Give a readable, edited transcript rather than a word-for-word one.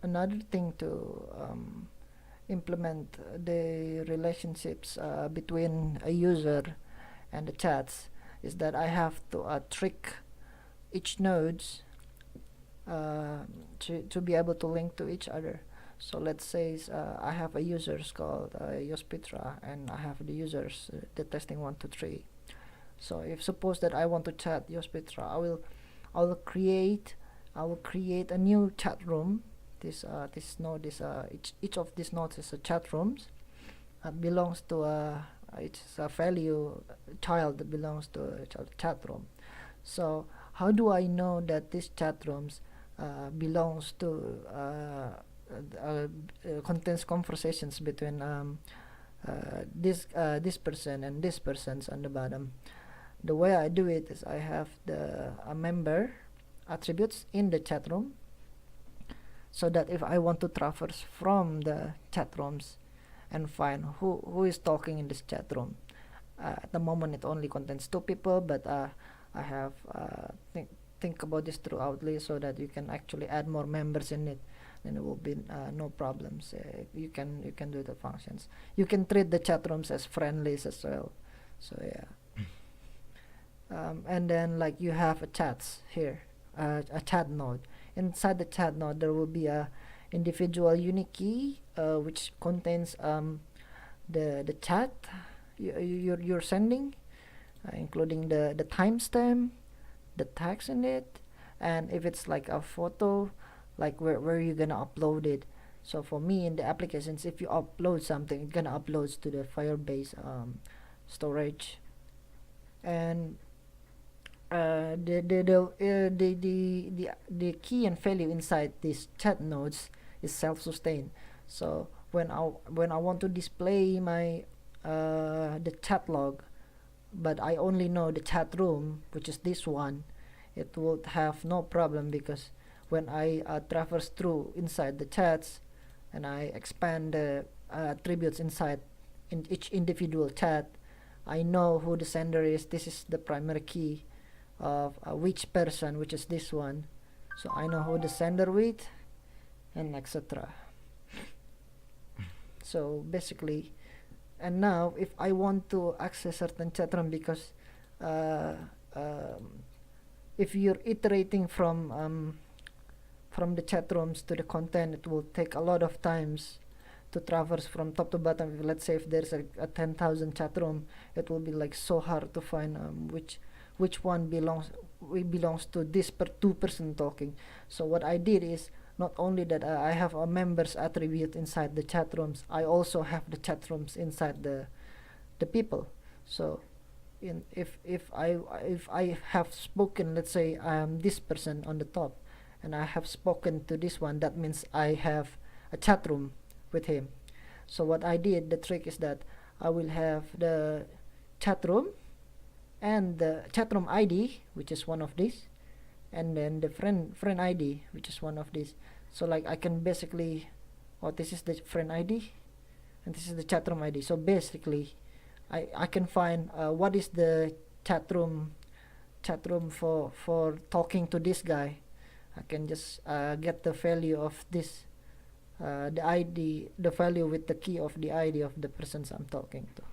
another thing to implement the relationships between a user and the chats is that I have to trick each nodes to be able to link to each other. So let's say I have a users called Yospitra, and I have the users the testing 1 2 3. So if suppose that I want to chat Yospitra, I will create a new chat room. This node is each of these nodes is a chat rooms that belongs to it's a value child that belongs to a chat room. So how do I know that these chat rooms belongs to contains conversations between this person and this person's on the bottom? The way I do it is I have the member attributes in the chat room, so that if I want to traverse from the chat rooms and find who is talking in this chat room, at the moment it only contains 2 people, but I have think about this throughoutly so that you can actually add more members in it, and it will be no problems. You can do the functions. You can treat the chat rooms as friendlies as well. So yeah. And then like you have a chats here, a chat node. Inside the chat node there will be a individual unique key which contains the chat you're sending, including the timestamp, the text in it, and if it's like a photo, like where you're gonna upload it. So for me in the applications, if you upload something, it's gonna upload to the Firebase storage. And the key and value inside these chat nodes is self-sustained. So when I want to display my the chat log, but I only know the chat room, which is this one, it would have no problem, because when I traverse through inside the chats and I expand the attributes inside in each individual chat, I know who the sender is. This is the primary key of which person, which is this one. So I know who the sender with, and etc. So basically, and now if I want to access certain chat room, because if you're iterating from the chat rooms to the content, it will take a lot of times to traverse from top to bottom. Let's say if there's a 10,000 chat room, it will be like so hard to find which one belongs to this 2 person talking. So what I did is, not only that I have a members attribute inside the chat rooms, I also have the chat rooms inside the people. So if I have spoken, let's say this person on the top, and I have spoken to this one, that means I have a chat room with him. So what I did, the trick is that I will have the chat room and the chat room ID, which is one of these, and then the friend ID, which is one of these. So like I can basically, this is the friend ID and this is the chat room ID. So basically I can find what is the chat room for talking to this guy. I can just get the value of this, the ID, the value with the key of the ID of the persons I'm talking to.